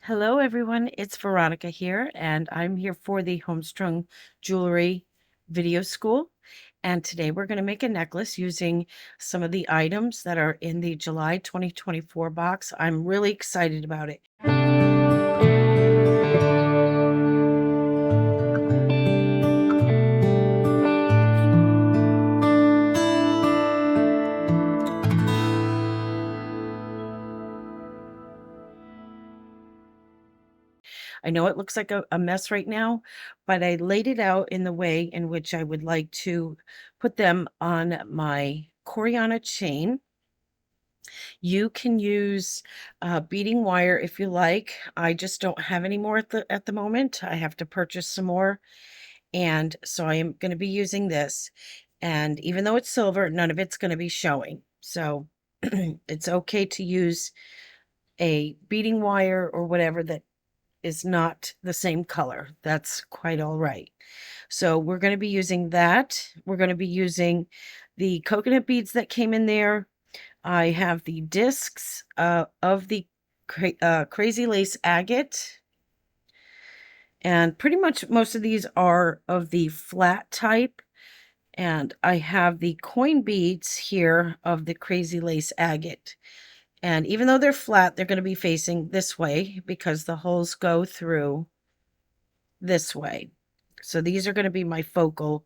Hello everyone, it's Veronica here, and I'm here for the HomeStrung Jewelry Video School. And today we're going to make a necklace using some of the items that are in the July 2024 box. I'm really excited about it. I know it looks like a mess right now, but I laid it out in the way in which I would like to put them on my Coriana chain. You can use beading wire if you like. I just don't have any more at the moment. I have to purchase some more, and so I am going to be using this. And even though it's silver, none of it's going to be showing. So it's okay to use a beading wire or whatever that is not the same color. That's quite all right. So we're going to be using that. We're going to be using the coconut beads that came in there. I have the discs of the Crazy Lace Agate. And pretty much most of these are of the flat type. And I have the coin beads here of the Crazy Lace Agate. And even though they're flat, they're going to be facing this way because the holes go through this way. So these are going to be my focal.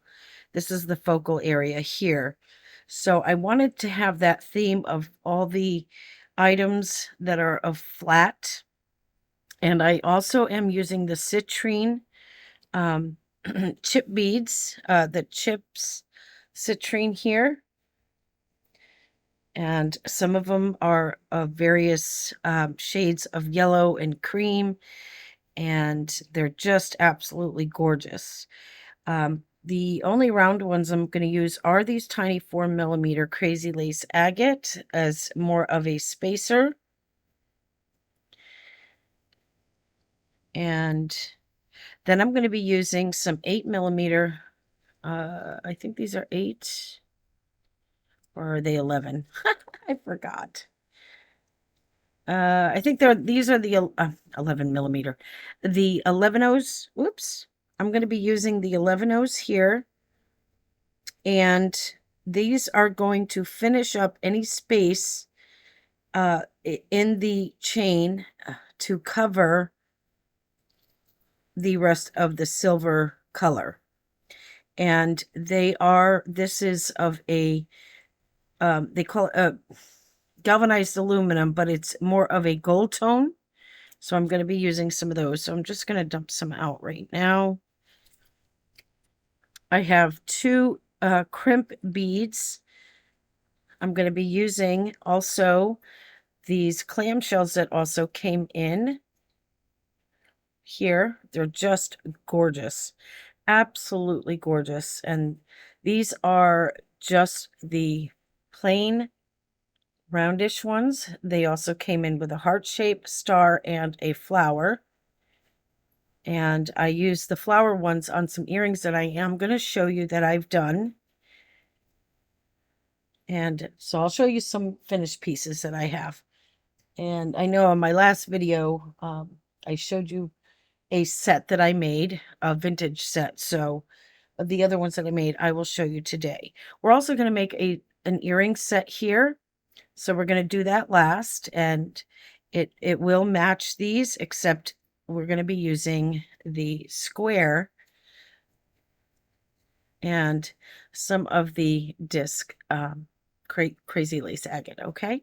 This is the focal area here. So I wanted to have that theme of all the items that are of flat. And I also am using the citrine chip beads, the chips citrine here. And some of them are of various shades of yellow and cream, and they're just absolutely gorgeous. The only round ones I'm going to use are these tiny 4mm Crazy Lace Agate as more of a spacer. And then I'm going to be using some 8mm. I think these are 8, or are they 11? I forgot. I think these are the 11mm. The 11-0s. Whoops. I'm going to be using the 11-0s here. And these are going to finish up any space in the chain to cover the rest of the silver color. And this is of a, they call it a galvanized aluminum, but it's more of a gold tone. So I'm going to be using some of those. So I'm just going to dump some out right now. I have 2 crimp beads. I'm going to be using also these clamshells that also came in here. They're just gorgeous. Absolutely gorgeous. And these are just the plain roundish ones. They also came in with a heart-shaped star and a flower. And I used the flower ones on some earrings that I am going to show you that I've done. And so I'll show you some finished pieces that I have. And I know in my last video, I showed you a set that I made, a vintage set. So the other ones that I made, I will show you today. We're also going to make an earring set here. So we're going to do that last, and it will match these, except we're going to be using the square and some of the disc Crazy Lace Agate. Okay,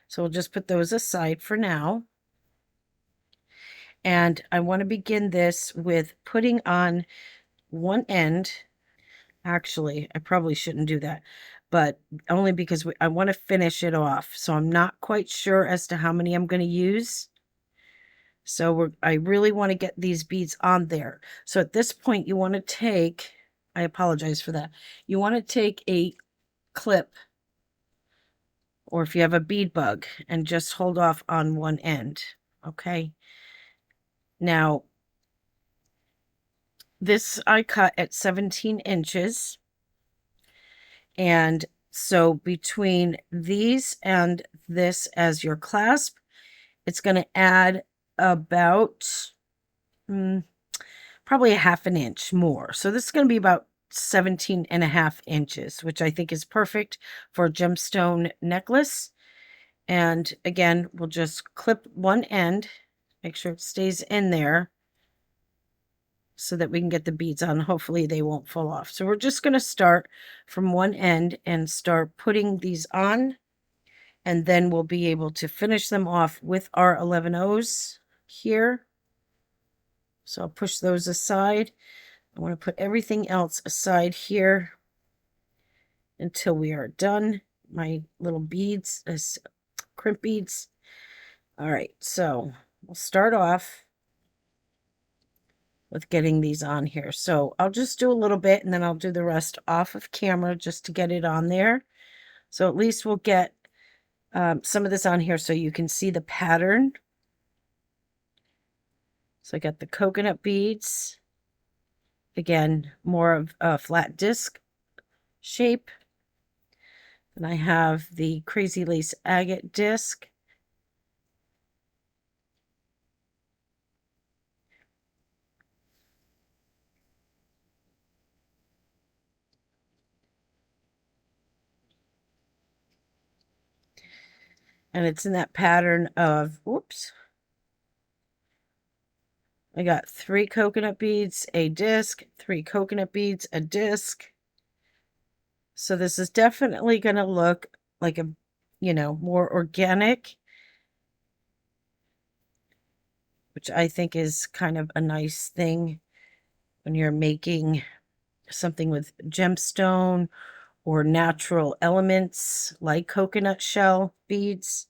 so we'll just put those aside for now. And I want to begin this with putting on one end. Actually, I probably shouldn't do that, but only because I want to finish it off. So I'm not quite sure as to how many I'm going to use. So I really want to get these beads on there. So at this point, you want to take, I apologize for that. You want to take a clip, or if you have a bead bug, and just hold off on one end. Okay. Now, this I cut at 17 inches. And so between these and this as your clasp, it's going to add about probably a half an inch more. So this is going to be about 17.5 inches, which I think is perfect for a gemstone necklace. And again, we'll just clip one end, make sure it stays in there so that we can get the beads on. Hopefully they won't fall off. So we're just going to start from one end and start putting these on, and then we'll be able to finish them off with our 11 O's here. So I'll push those aside. I want to put everything else aside here until we are done. My little beads, crimp beads. All right, so we'll start off with getting these on here. So I'll just do a little bit and then I'll do the rest off of camera just to get it on there. So at least we'll get some of this on here so you can see the pattern. So I got the coconut beads. Again, more of a flat disc shape. And I have the Crazy Lace agate disc. And it's in that pattern of, whoops. I got 3 coconut beads, a disc, 3 coconut beads, a disc. So this is definitely going to look like a, more organic, which I think is kind of a nice thing when you're making something with gemstone or natural elements like coconut shell beads.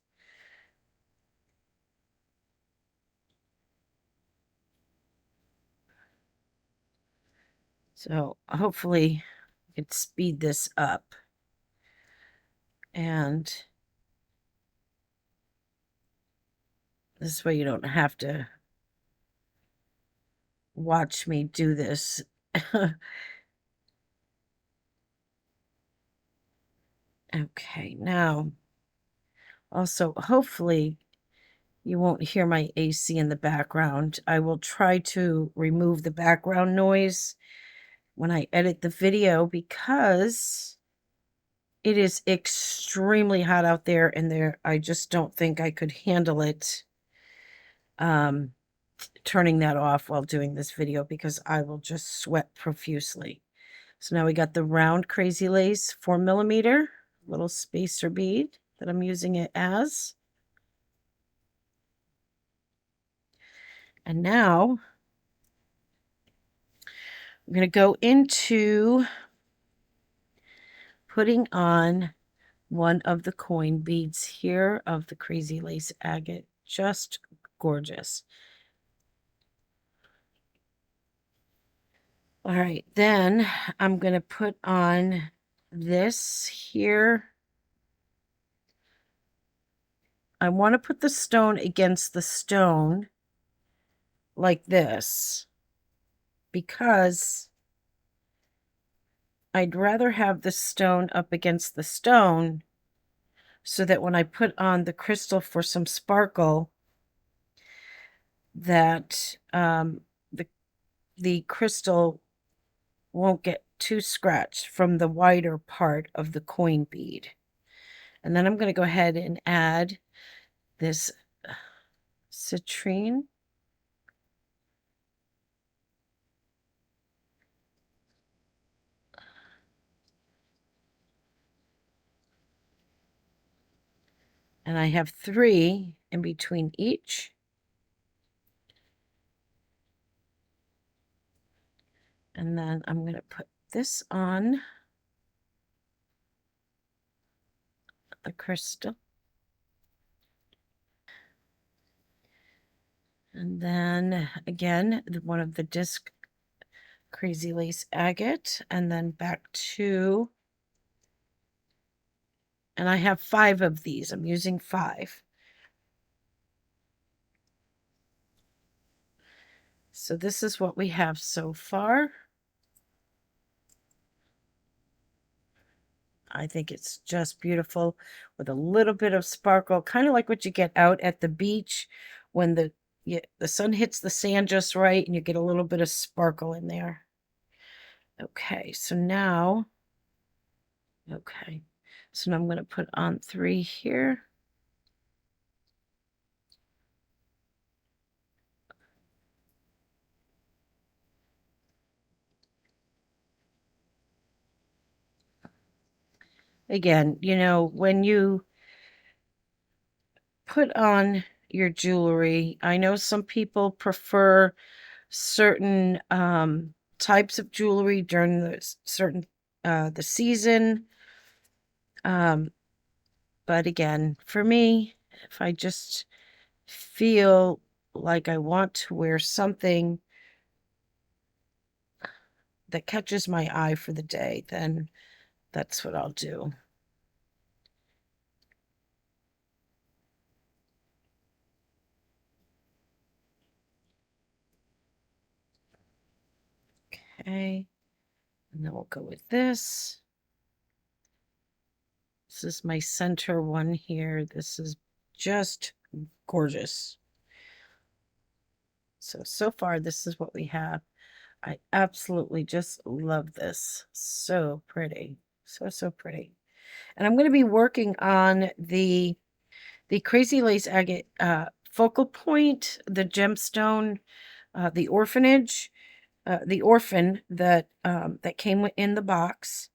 So hopefully I could speed this up. And this way you don't have to watch me do this. Okay, now also hopefully you won't hear my AC in the background. I will try to remove the background noise when I edit the video because it is extremely hot out there, and I just don't think I could handle it turning that off while doing this video because I will just sweat profusely. So now we got the round Crazy Lace 4mm little spacer bead that I'm using it as. And now I'm going to go into putting on one of the coin beads here of the Crazy Lace agate. Just gorgeous. All right, then I'm going to put on this here. I want to put the stone against the stone like this because I'd rather have the stone up against the stone so that when I put on the crystal for some sparkle, that the crystal won't get too scratched from the wider part of the coin bead. And then I'm going to go ahead and add this citrine. And I have 3 in between each. And then I'm going to put this on the crystal. And then again, one of the disc Crazy Lace agate, and then back to, and I have 5 of these. I'm using 5. So this is what we have so far. I think it's just beautiful with a little bit of sparkle, kind of like what you get out at the beach when the the sun hits the sand just right and you get a little bit of sparkle in there. Okay, so now, okay, so now I'm going to put on 3 here. Again, you know, when you put on your jewelry, I know some people prefer certain types of jewelry during the season. But again, for me, if I just feel like I want to wear something that catches my eye for the day, then that's what I'll do. Okay, and then we'll go with this. This is my center one here. This is just gorgeous. So far, this is what we have. I absolutely just love this. So pretty. So pretty. And I'm going to be working on the Crazy Lace Agate focal point, the gemstone, the orphanage, the orphan that that came in the box.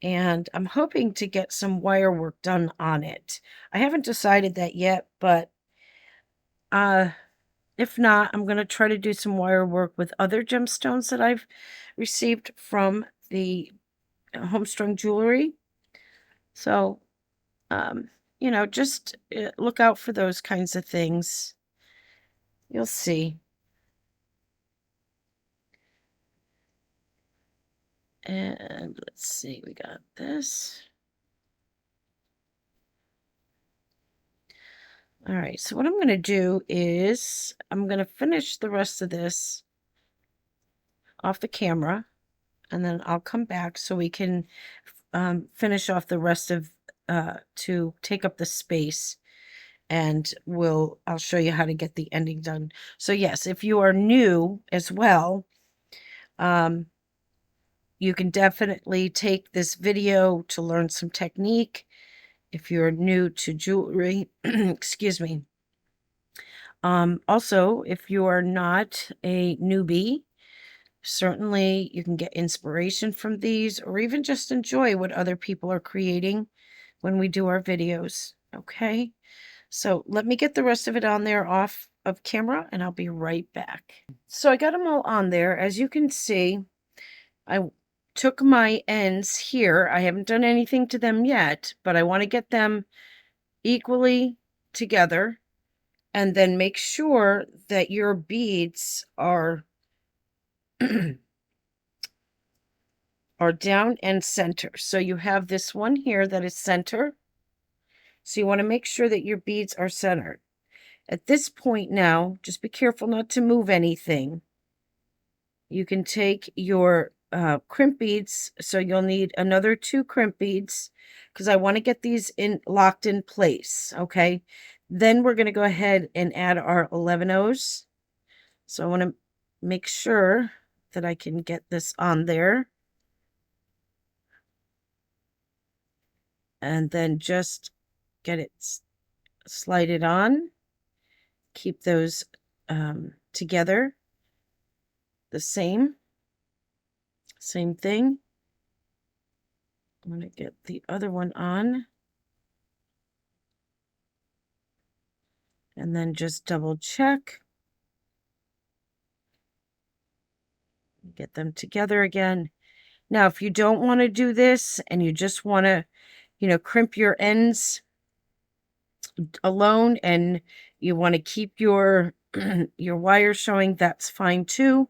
And I'm hoping to get some wire work done on it. I haven't decided that yet, but if not, I'm going to try to do some wire work with other gemstones that I've received from the HomeStrung jewelry. So, you know, just look out for those kinds of things. You'll see. And let's see, we got this. All right, so what I'm going to do is I'm going to finish the rest of this off the camera, and then I'll come back so we can finish off the rest of to take up the space, and I'll show you how to get the ending done. So yes, if you are new as well, you can definitely take this video to learn some technique. If you're new to jewelry, excuse me. Also, if you are not a newbie, certainly you can get inspiration from these, or even just enjoy what other people are creating when we do our videos. Okay, so let me get the rest of it on there off of camera, and I'll be right back. So I got them all on there. As you can see, I took my ends here. I haven't done anything to them yet, but I want to get them equally together, and then make sure that your beads are are down and center. So you have this one here that is center. So you want to make sure that your beads are centered. At this point now, just be careful not to move anything. You can take your crimp beads, so you'll need another 2 crimp beads, because I want to get these locked in place. Okay, then we're going to go ahead and add our 11 O's. So I want to make sure that I can get this on there, and then just get it slide it on. Keep those together the same thing. I'm going to get the other one on, and then just double check, get them together again. Now, if you don't want to do this and you just want to, you know, crimp your ends alone, and you want to keep your your wire showing, that's fine too.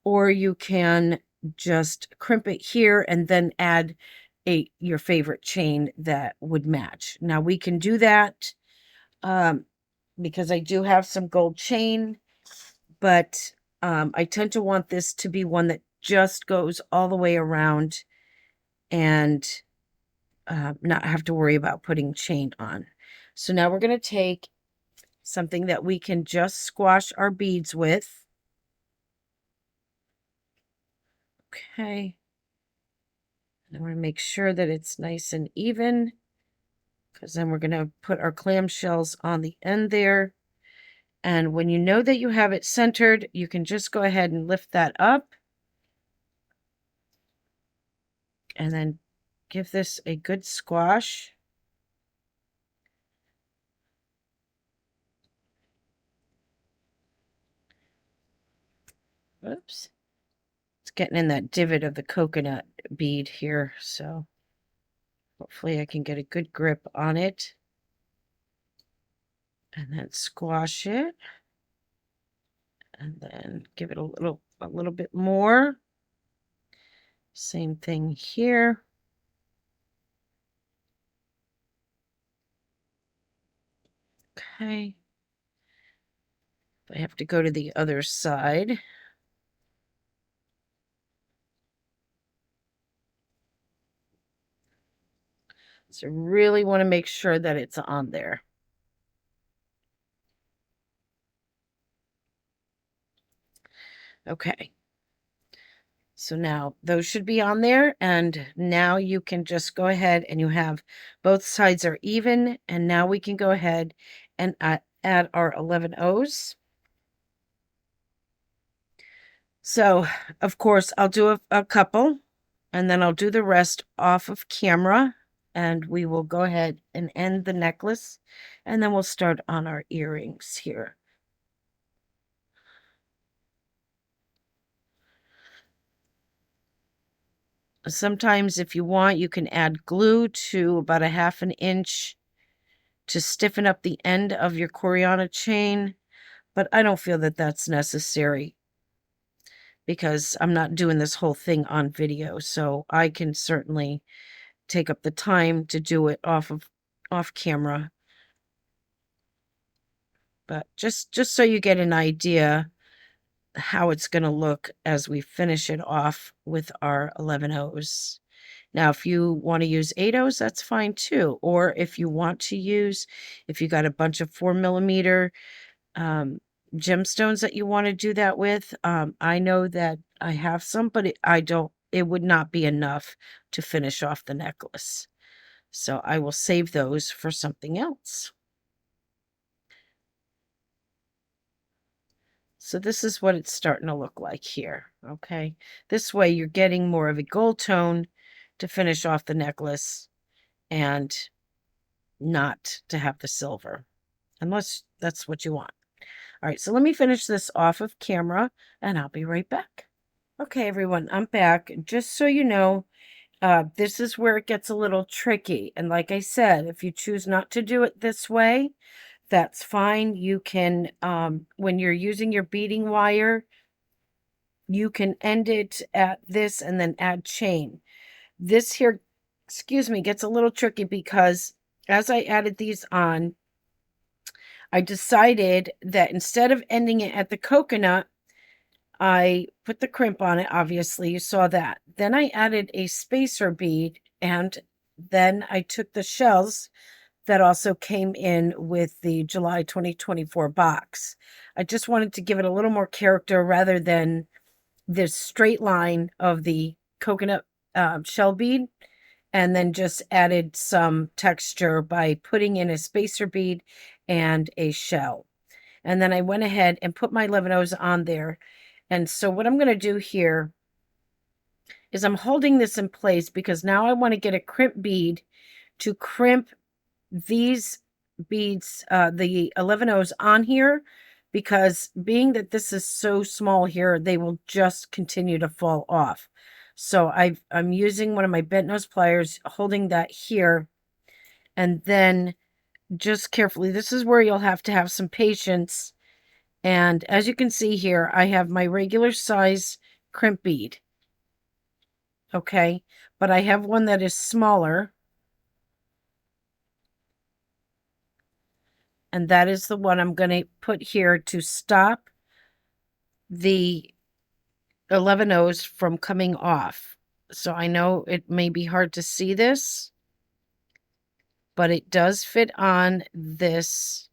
Or you can just crimp it here and then add your favorite chain that would match. Now we can do that because I do have some gold chain, but I tend to want this to be one that just goes all the way around and not have to worry about putting chain on. So now we're going to take something that we can just squash our beads with. Okay. I want to make sure that it's nice and even, because then we're going to put our clamshells on the end there. And when you know that you have it centered, you can just go ahead and lift that up. And then give this a good squash. Oops. It's getting in that divot of the coconut bead here, so hopefully I can get a good grip on it. And then squash it. And then give it a little bit more. Same thing here. Okay. I have to go to the other side. So really want to make sure that it's on there. Okay. So now those should be on there, and now you can just go ahead and you have both sides are even, and now we can go ahead and add our 11 O's. So, of course, I'll do a couple, and then I'll do the rest off of camera, and we will go ahead and end the necklace, and then we'll start on our earrings here. Sometimes if you want, you can add glue to about a 1/2 inch to stiffen up the end of your Coriana chain, but I don't feel that that's necessary because I'm not doing this whole thing on video, so I can certainly take up the time to do it off camera. But just so you get an idea how it's going to look as we finish it off with our 11 O's. Now, if you want to use 8 O's, that's fine too. Or if you want to use, if you got a bunch of 4mm gemstones that you want to do that with, I know that I have some, but it would not be enough to finish off the necklace. So I will save those for something else. So this is what it's starting to look like here, okay? This way you're getting more of a gold tone to finish off the necklace and not to have the silver, unless that's what you want. All right, so let me finish this off of camera, and I'll be right back. Okay, everyone, I'm back. Just so you know, this is where it gets a little tricky. And like I said, if you choose not to do it this way, that's fine. You can, when you're using your beading wire, you can end it at this and then add chain. This here, excuse me, gets a little tricky because as I added these on, I decided that instead of ending it at the coconut, I put the crimp on it, obviously, you saw that. Then I added a spacer bead, and then I took the shells that also came in with the July 2024 box. I just wanted to give it a little more character rather than this straight line of the coconut shell bead, and then just added some texture by putting in a spacer bead and a shell. And then I went ahead and put my 11 O's on there. And so what I'm going to do here is I'm holding this in place because now I want to get a crimp bead to crimp these beads, the 11 O's on here, because being that this is so small here, they will just continue to fall off. So I'm using one of my bent nose pliers, holding that here, and then just carefully, this is where you'll have to have some patience. And as you can see here, I have my regular size crimp bead. Okay, but I have one that is smaller. And that is the one I'm going to put here to stop the 11 O's from coming off. So I know it may be hard to see this, but it does fit on this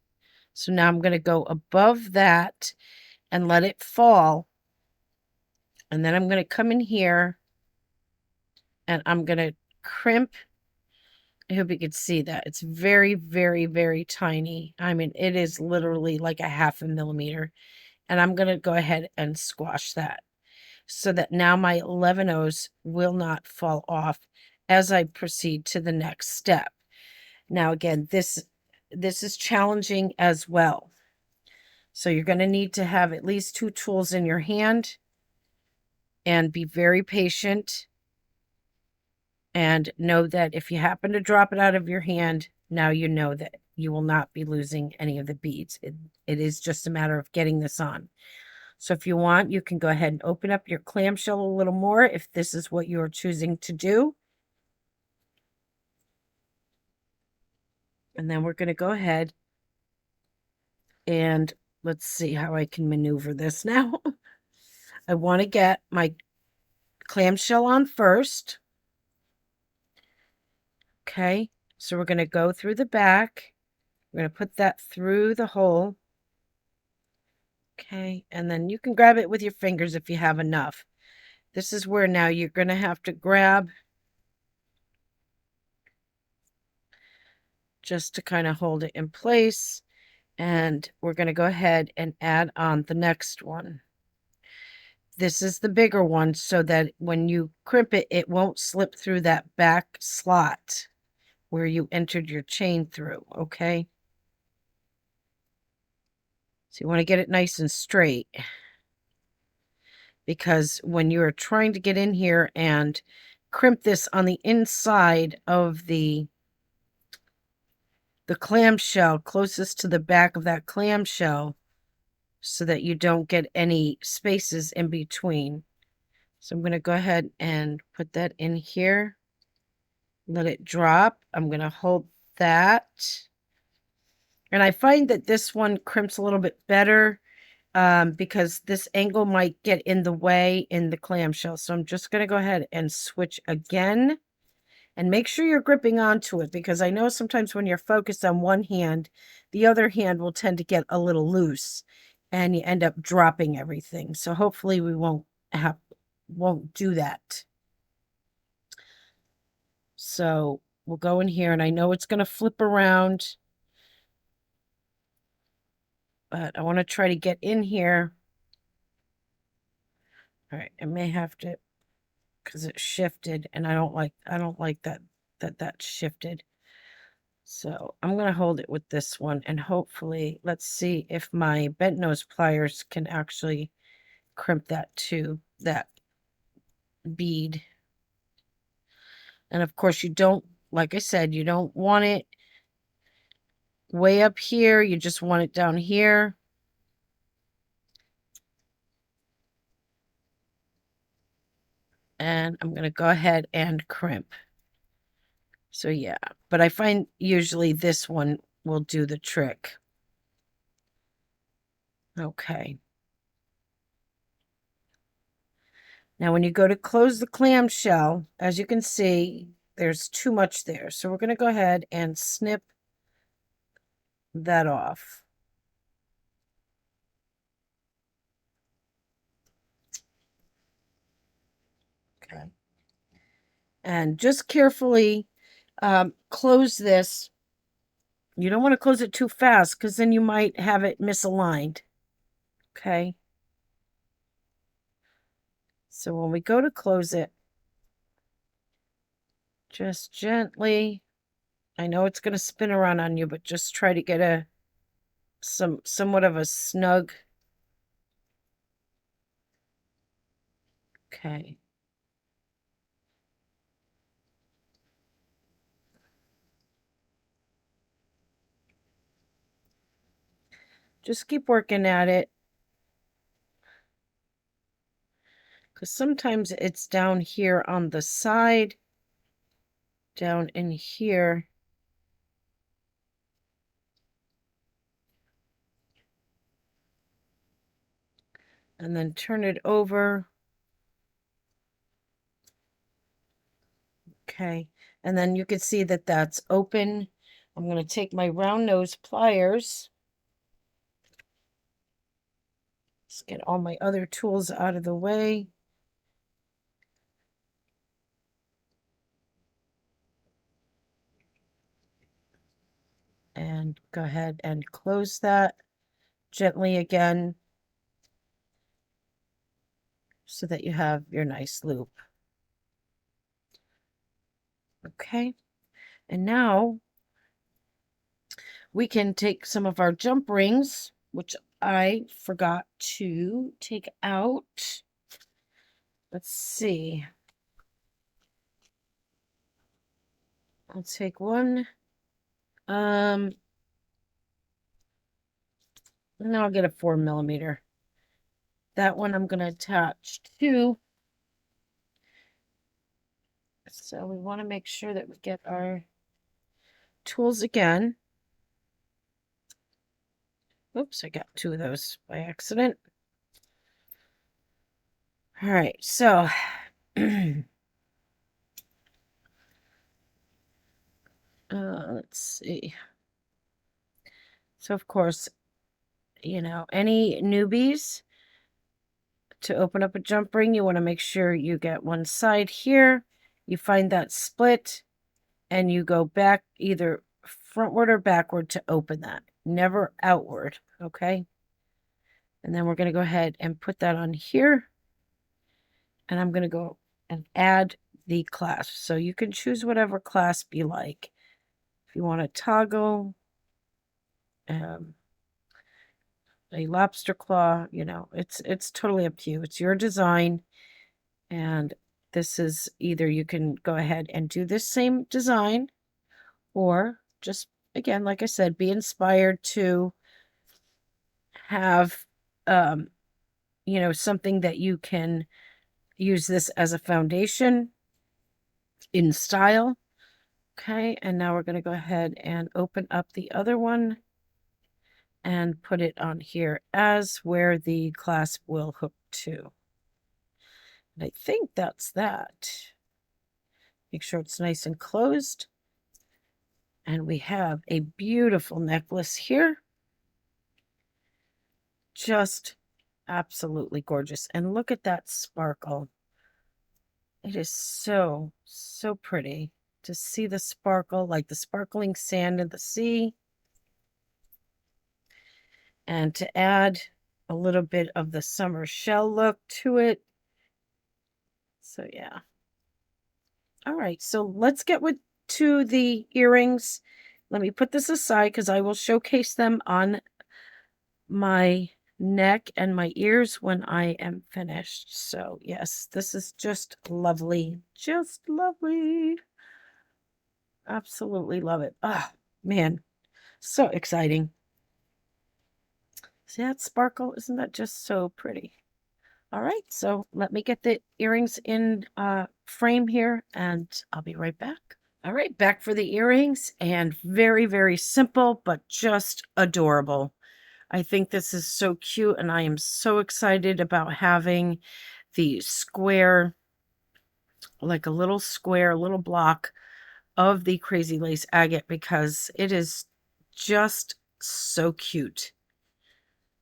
So now I'm going to go above that and let it fall. And then I'm going to come in here and I'm going to crimp. I hope you can see that. It's very, very, very tiny. I mean, it is literally like a 1/2 millimeter. And I'm going to go ahead and squash that so that now my 11/0s will not fall off as I proceed to the next step. Now, again, this is challenging as well. So you're going to need to have at least 2 tools in your hand and be very patient. And know that if you happen to drop it out of your hand, now you know that you will not be losing any of the beads. It is just a matter of getting this on. So if you want, you can go ahead and open up your clamshell a little more if this is what you're choosing to do. And then we're going to go ahead and let's see how I can maneuver this now. I want to get my clamshell on first. Okay, so we're going to go through the back. We're going to put that through the hole. Okay, and then you can grab it with your fingers if you have enough. This is where now you're going to have to grab just to kind of hold it in place. And we're going to go ahead and add on the next one. This is the bigger one so that when you crimp it, it won't slip through that back slot where you entered your chain through, okay? So you want to get it nice and straight, because when you're trying to get in here and crimp this on the inside of the clamshell closest to the back of that clamshell so that you don't get any spaces in between. So I'm going to go ahead and put that in here. Let it drop. I'm going to hold that. And I find that this one crimps a little bit better because this angle might get in the way in the clamshell. So I'm just going to go ahead and switch again. And make sure you're gripping onto it, because I know sometimes when you're focused on one hand, the other hand will tend to get a little loose and you end up dropping everything. So hopefully we won't do that. So we'll go in here, and I know it's going to flip around, but I want to try to get in here. All right, I may have to, because it shifted, and I don't like that shifted. So I'm going to hold it with this one, and hopefully, let's see if my bent nose pliers can actually crimp that to that bead. And of course, you don't, like I said, you don't want it way up here. You just want it down here. And I'm going to go ahead and crimp. So yeah, but I find usually this one will do the trick. Okay. Now when you go to close the clamshell, as you can see, there's too much there. So we're going to go ahead and snip that off. Okay. And just carefully close this. You don't want to close it too fast because then you might have it misaligned. Okay. So when we go to close it, just gently, I know it's going to spin around on you, but just try to get somewhat of a snug. Okay. Just keep working at it, because sometimes it's down here on the side, down in here. And then turn it over. Okay. And then you can see that that's open. I'm going to take my round nose pliers Let's get all my other tools out of the way. And go ahead and close that gently again so that you have your nice loop. Okay, and now we can take some of our jump rings, which I forgot to take out. Let's see. I'll take one. No, I'll get a 4mm. That one I'm going to attach to. So we want to make sure that we get our tools again. Oops, I got two of those by accident. All right, so let's see. So of course, you know, any newbies, to open up a jump ring, you want to make sure you get one side here. You find that split and you go back either frontward or backward to open that. Never outward, okay? And then we're going to go ahead and put that on here. And I'm going to go and add the clasp. So you can choose whatever clasp you like. If you want a toggle, a lobster claw, you know, it's totally up to you. It's your design. And this is either you can go ahead and do this same design, or just, again, like I said, be inspired to have, you know, something that you can use this as a foundation in style. Okay, and now we're going to go ahead and open up the other one and put it on here as where the clasp will hook to. And I think that's that. Make sure it's nice and closed. And we have a beautiful necklace here. Just absolutely gorgeous. And look at that sparkle. It is so, so pretty to see the sparkle, like the sparkling sand in the sea. And to add a little bit of the summer shell look to it. So yeah. All right, so let's get to the earrings. Let me put this aside because I will showcase them on my neck and my ears when I am finished. So yes, this is just lovely. Just lovely. Absolutely love it. Ah, man, so exciting. See that sparkle? Isn't that just so pretty? All right, so let me get the earrings in frame here and I'll be right back. All right, back for the earrings, and very, very simple, but just adorable. I think this is so cute, and I am so excited about having the square, like a little square, little block of the Crazy Lace agate, because it is just so cute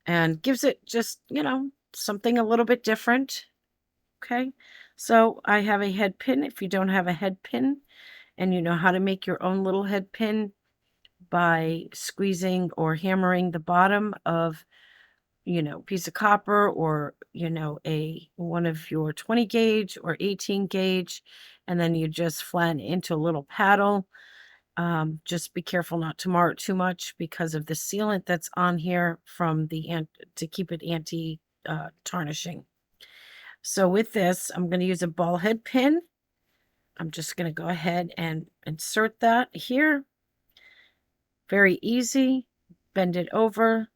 and gives it just, you know, something a little bit different. Okay, so I have a head pin. If you don't have a head pin and you know how to make your own little head pin by squeezing or hammering the bottom of, you know, piece of copper, or, you know, one of your 20 gauge or 18 gauge, and then you just flatten into a little paddle. Just be careful not to mar it too much because of the sealant that's on here from the to keep it anti tarnishing. So with this, I'm going to use a ball head pin. I'm just going to go ahead and insert that here. Very easy. Bend it over.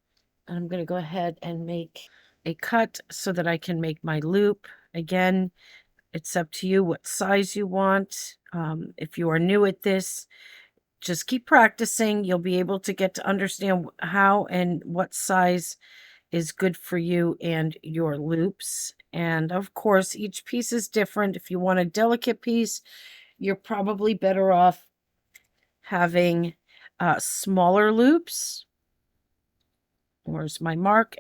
And I'm going to go ahead and make a cut so that I can make my loop. Again, it's up to you what size you want. If you are new at this, just keep practicing. You'll be able to get to understand how and what size is good for you and your loops. And of course, each piece is different. If you want a delicate piece, you're probably better off having smaller loops. Where's my mark?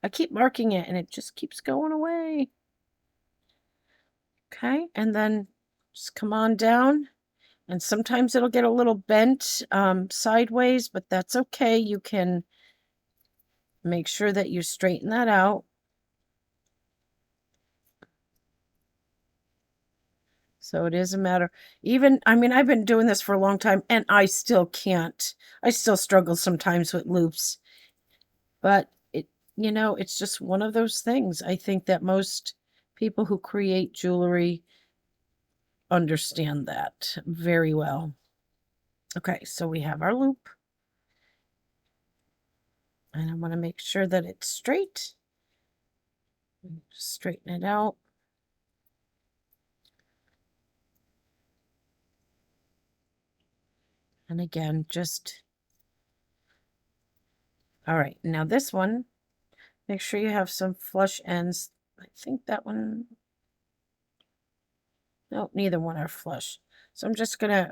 I keep marking it and it just keeps going away. Okay, and then just come on down. And sometimes it'll get a little bent sideways, but that's okay. You can make sure that you straighten that out. So it is a matter, even, I mean, I've been doing this for a long time and I still can't. I still struggle sometimes with loops. But it, you know, it's just one of those things. I think that most people who create jewelry understand that very well. Okay, so we have our loop. And I want to make sure that it's straight. Straighten it out. And again, just, all right, now this one, make sure you have some flush ends. I think that one, no, neither one are flush. So I'm just gonna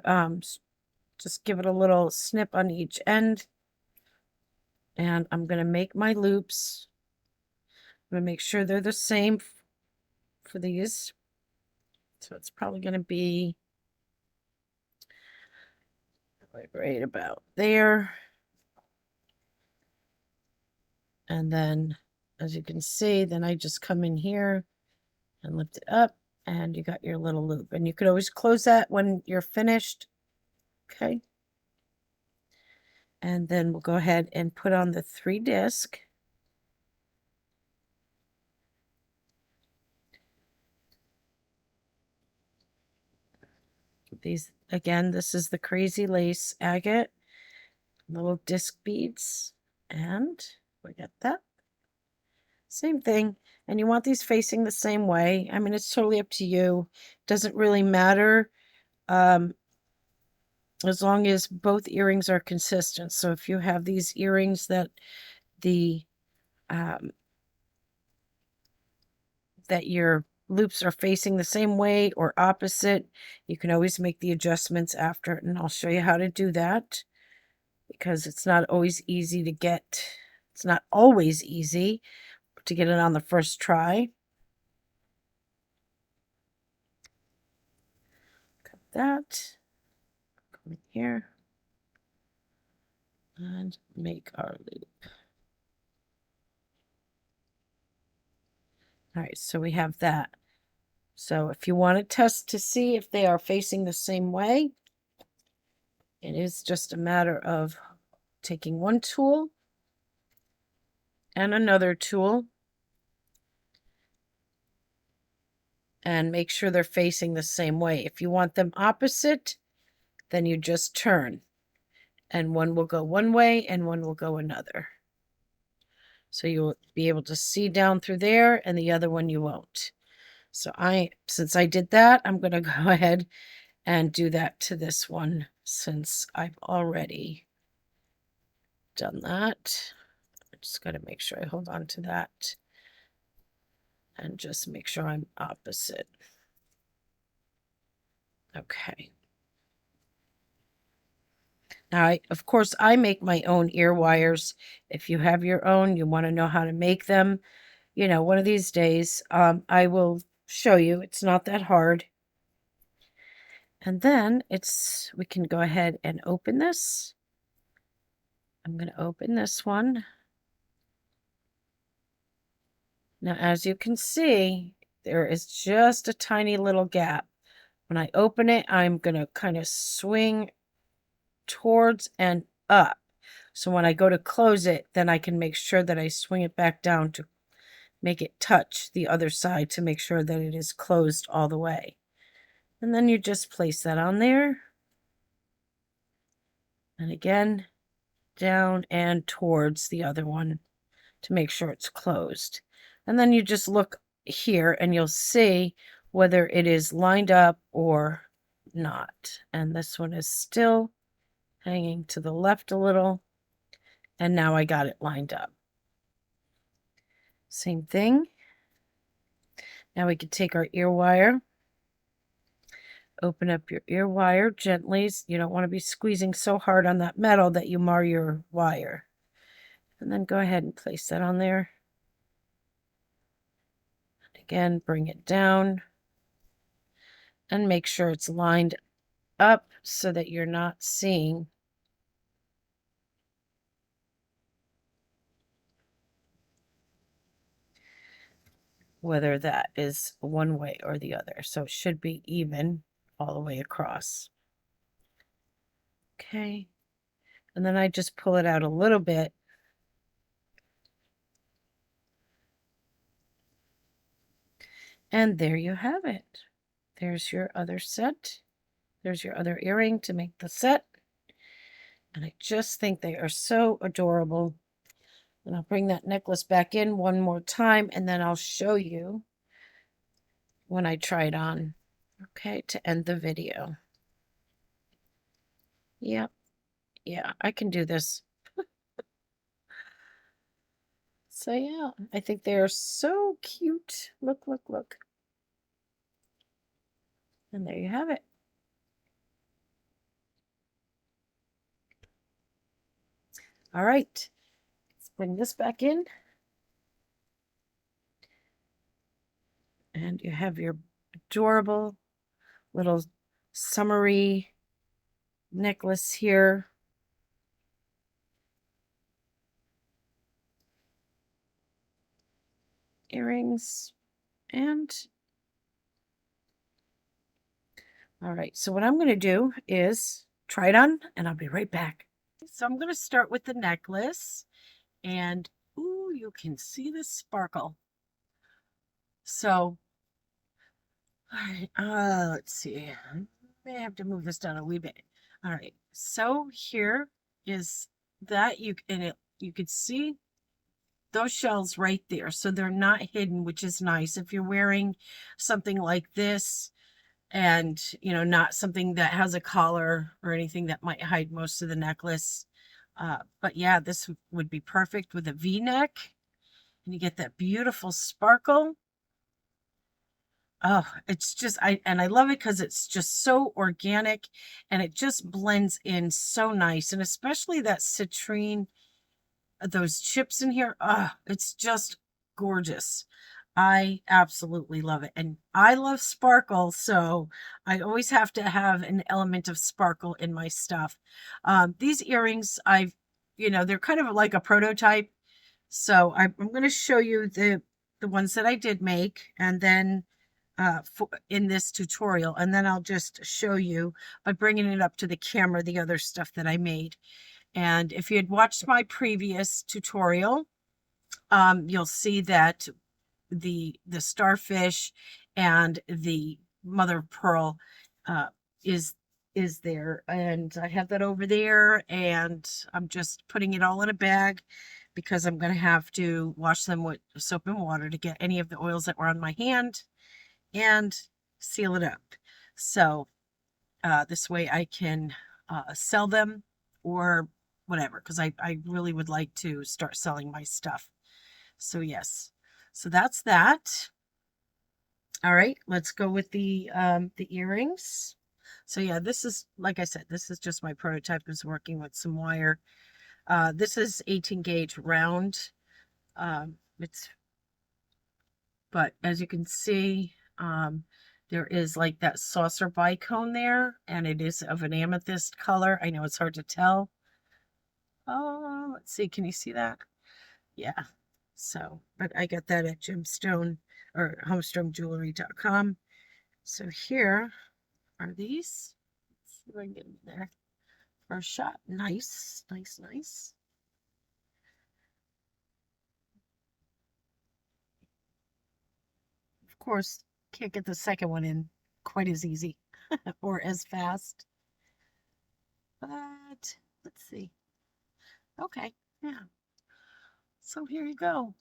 just give it a little snip on each end. And I'm gonna make my loops. I'm gonna make sure they're the same for these. So it's probably gonna be right about there. And then, as you can see, then I just come in here and lift it up, and you got your little loop. And you could always close that when you're finished. Okay. And then we'll go ahead and put on the 3 disc. These, again, this is the Crazy Lace agate, little disc beads, and we got that. Same thing. And you want these facing the same way. I mean, it's totally up to you. Doesn't really matter. As long as both earrings are consistent. So if you have these earrings that that your loops are facing the same way or opposite, you can always make the adjustments after, and I'll show you how to do that, because it's not always easy to get. It's not always easy to get it on the first try. Cut that. Come in here and make our loop. All right, so we have that. So if you want to test to see if they are facing the same way, it is just a matter of taking one tool and another tool and make sure they're facing the same way. If you want them opposite, then you just turn, and one will go one way and one will go another. So you'll be able to see down through there, and the other one you won't. So since I did that, I'm going to go ahead and do that to this one, since I've already done that. I just got to make sure I hold on to that and just make sure I'm opposite. Okay. Now, of course, I make my own ear wires. If you have your own, you want to know how to make them, you know, one of these days, I will show you. It's not that hard. And then we can go ahead and open this. I'm going to open this one. Now, as you can see, there is just a tiny little gap. When I open it, I'm going to kind of swing towards and up. So when I go to close it, then I can make sure that I swing it back down to make it touch the other side to make sure that it is closed all the way. And then you just place that on there. And again, down and towards the other one to make sure it's closed. And then you just look here and you'll see whether it is lined up or not. And this one is still hanging to the left a little. And now I got it lined up. Same thing. Now we could take our ear wire. Open up your ear wire gently. You don't want to be squeezing so hard on that metal that you mar your wire. And then go ahead and place that on there. Again, bring it down and make sure it's lined up so that you're not seeing whether that is one way or the other. So it should be even all the way across. Okay. And then I just pull it out a little bit. And there you have it. There's your other set. There's your other earring to make the set. And I just think they are so adorable. And I'll bring that necklace back in one more time, and then I'll show you when I try it on. Okay, to end the video. Yep. Yeah, I can do this. So yeah, I think they are so cute. Look, look, look. And there you have it. All right, let's bring this back in. And you have your adorable little summery necklace here. Earrings. And all right, so what I'm going to do is try it on, and I'll be right back. So I'm going to start with the necklace, and ooh, you can see the sparkle. So, all right, let's see. I may have to move this down a wee bit. All right, so here is that you could see those shells right there, so they're not hidden, which is nice if you're wearing something like this. And, you know, not something that has a collar or anything that might hide most of the necklace. But yeah, this would be perfect with a V-neck. And you get that beautiful sparkle. Oh, it's just, I love it because it's just so organic and it just blends in so nice. And especially that citrine, those chips in here. Oh, it's just gorgeous. I absolutely love it. And I love sparkle, so I always have to have an element of sparkle in my stuff. These earrings, they're kind of like a prototype. So I'm going to show you the ones that I did make, and then in this tutorial, and then I'll just show you by bringing it up to the camera the other stuff that I made. And if you had watched my previous tutorial, you'll see that the starfish and the mother of pearl is there, and I have that over there, and I'm just putting it all in a bag because I'm going to have to wash them with soap and water to get any of the oils that were on my hand and seal it up. So this way I can sell them or whatever, because I really would like to start selling my stuff. So yes, so that's that. All right, let's go with the earrings. So yeah, this is, like I said, this is just my prototype. Is working with some wire. This is 18 gauge round. But as you can see, there is like that saucer bicone there, and it is of an amethyst color. I know it's hard to tell. Oh, let's see, can you see that? Yeah. So, but I got that at Gemstone or HomeStrungJewelry.com. So here are these. Let's see if I can get them in there for a shot. Nice, nice, nice. Of course, can't get the second one in quite as easy or as fast. But let's see. Okay, yeah. So here you go.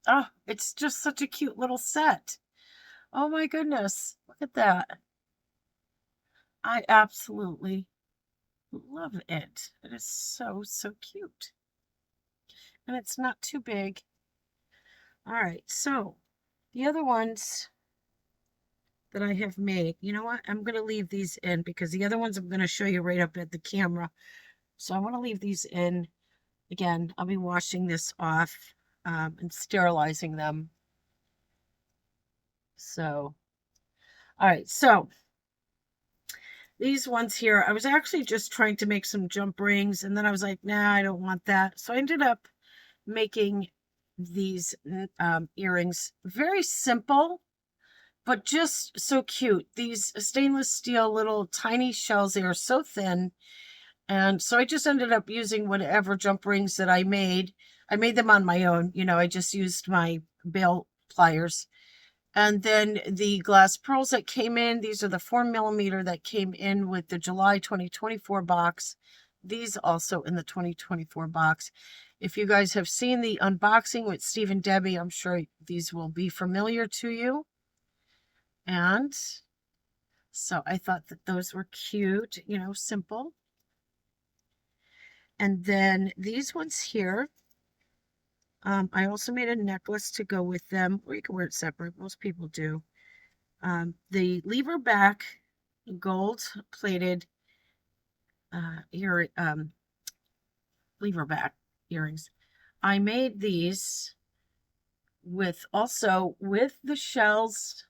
Oh, it's just such a cute little set. Oh my goodness. Look at that. I absolutely love it. It is so, so cute. And it's not too big. All right, so the other ones that I have made, you know what? I'm going to leave these in because the other ones I'm going to show you right up at the camera. So I want to leave these in. Again, I'll be washing this off and sterilizing them. So, all right. So these ones here, I was actually just trying to make some jump rings, and then I was like, nah, I don't want that. So I ended up making these earrings. Very simple, but just so cute. These stainless steel little tiny shells, they are so thin. And so I just ended up using whatever jump rings that I made. I made them on my own. You know, I just used my bail pliers. And then the glass pearls that came in, these are the 4mm that came in with the July 2024 box. These also in the 2024 box. If you guys have seen the unboxing with Steve and Debbie, I'm sure these will be familiar to you. And so I thought that those were cute, you know, simple. And then these ones here, I also made a necklace to go with them, or you can wear it separate. Most people do. The lever back gold plated lever back earrings. I made these with the shells.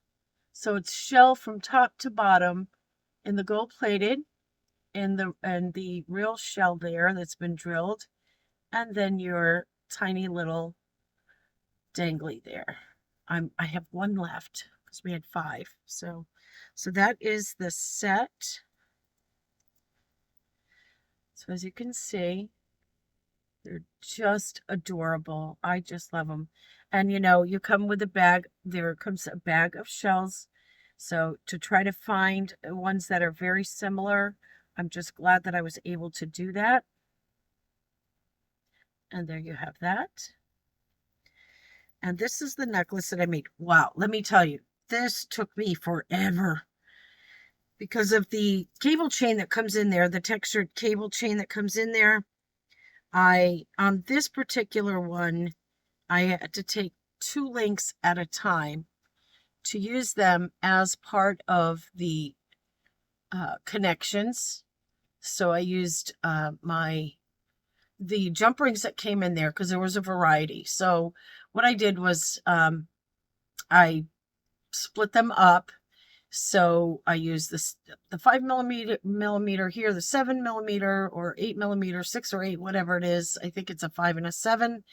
So it's shell from top to bottom in the gold plated and the real shell there that's been drilled, and then your tiny little dangly there. I have one left because we had 5. So that is the set. So as you can see, they're just adorable. I just love them. And you know, you come with a bag. There comes a bag of shells. So to try to find ones that are very similar, I'm just glad that I was able to do that. And there you have that. And this is the necklace that I made. Wow, let me tell you, this took me forever because of the cable chain that comes in there, the textured cable chain that comes in there. On this particular one, I had to take 2 links at a time to use them as part of the connections. So I used the jump rings that came in there because there was a variety. So what I did was I split them up. So I used the 5mm here, the 7mm or 8mm, 6 or 8, whatever it is. I think it's a 5 and a 7.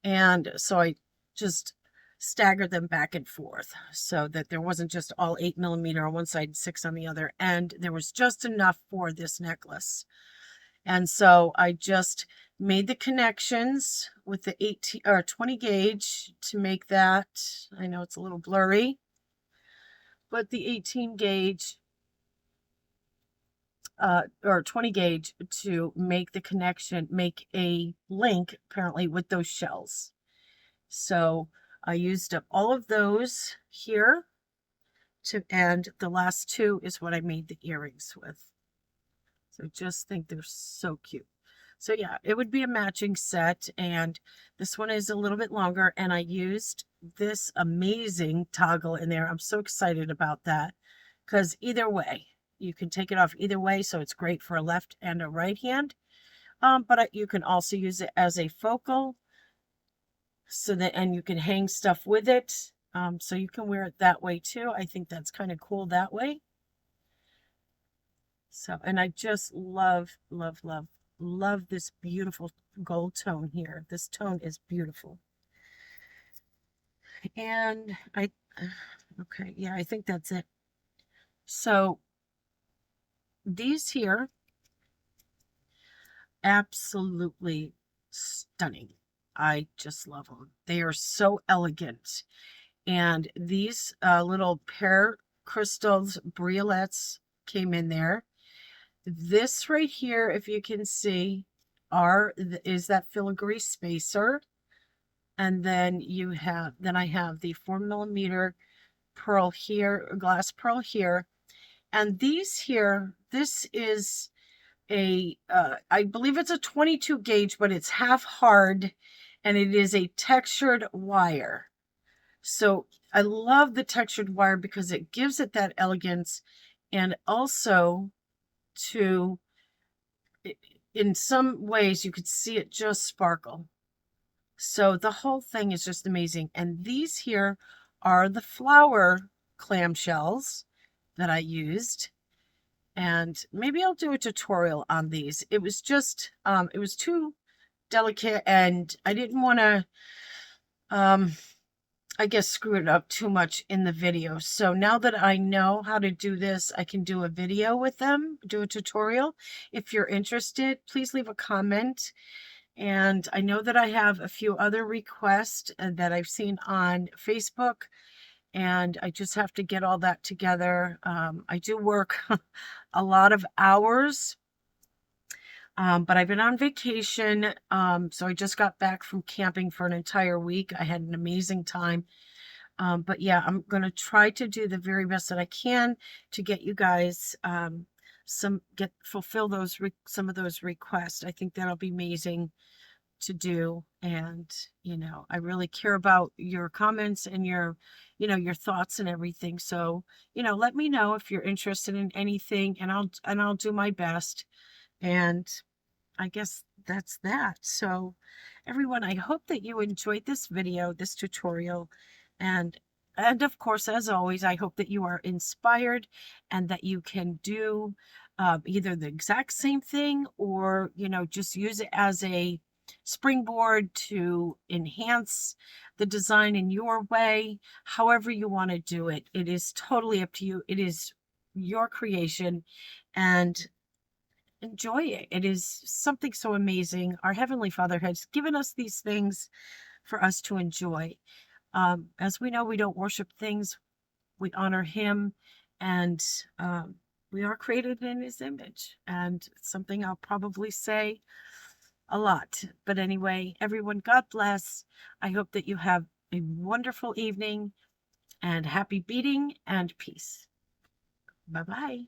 And so I just staggered them back and forth so that there wasn't just all 8mm on one side and 6 on the other. And there was just enough for this necklace. And so I just made the connections with the 18 or 20 gauge to make that. I know it's a little blurry, but the 18 gauge or 20 gauge to make the connection, make a link apparently with those shells. So I used up all of those here and the last 2 is what I made the earrings with. So just think they're so cute. So yeah, it would be a matching set, and this one is a little bit longer, and I used this amazing toggle in there. I'm so excited about that because either way, you can take it off either way, so it's great for a left and a right hand. But you can also use it as a focal, and you can hang stuff with it. So you can wear it that way too. I think that's kind of cool that way. So, and I just love, love, love, love this beautiful gold tone here. This tone is beautiful. And okay, yeah, I think that's it. So these here, absolutely stunning. I just love them. They are so elegant. And these little pear crystals, briolets came in there. This right here, if you can see, is that filigree spacer. And then I have the 4mm pearl here, glass pearl here. And these here, this is I believe it's a 22 gauge, but it's half hard and it is a textured wire. So I love the textured wire because it gives it that elegance, and also in some ways you could see it just sparkle. So the whole thing is just amazing. And these here are the flower clamshells that I used. And maybe I'll do a tutorial on these. It was just, it was too delicate, and I didn't want to, I guess, screw it up too much in the video. So now that I know how to do this, I can do a video with them, do a tutorial. If you're interested, please leave a comment. And I know that I have a few other requests that I've seen on Facebook, and I just have to get all that together. I do work a lot of hours, but I've been on vacation. So I just got back from camping for an entire week. I had an amazing time. But yeah, I'm going to try to do the very best that I can to get you guys fulfill those some of those requests. I think that'll be amazing to do. And I really care about your comments and your thoughts and everything. So let me know if you're interested in anything, and I'll do my best. And I guess that's that. So everyone, I hope that you enjoyed this video, this tutorial, and of course, as always, I hope that you are inspired and that you can do either the exact same thing, or just use it as a springboard to enhance the design in your way. However you want to do it, it is totally up to you. It is your creation, and enjoy it. It is something so amazing. Our Heavenly Father has given us these things for us to enjoy. As we know, we don't worship things, we honor Him, and we are created in His image. And it's something I'll probably say a lot. But anyway, everyone, God bless. I hope that you have a wonderful evening, and happy beading and peace. Bye-bye.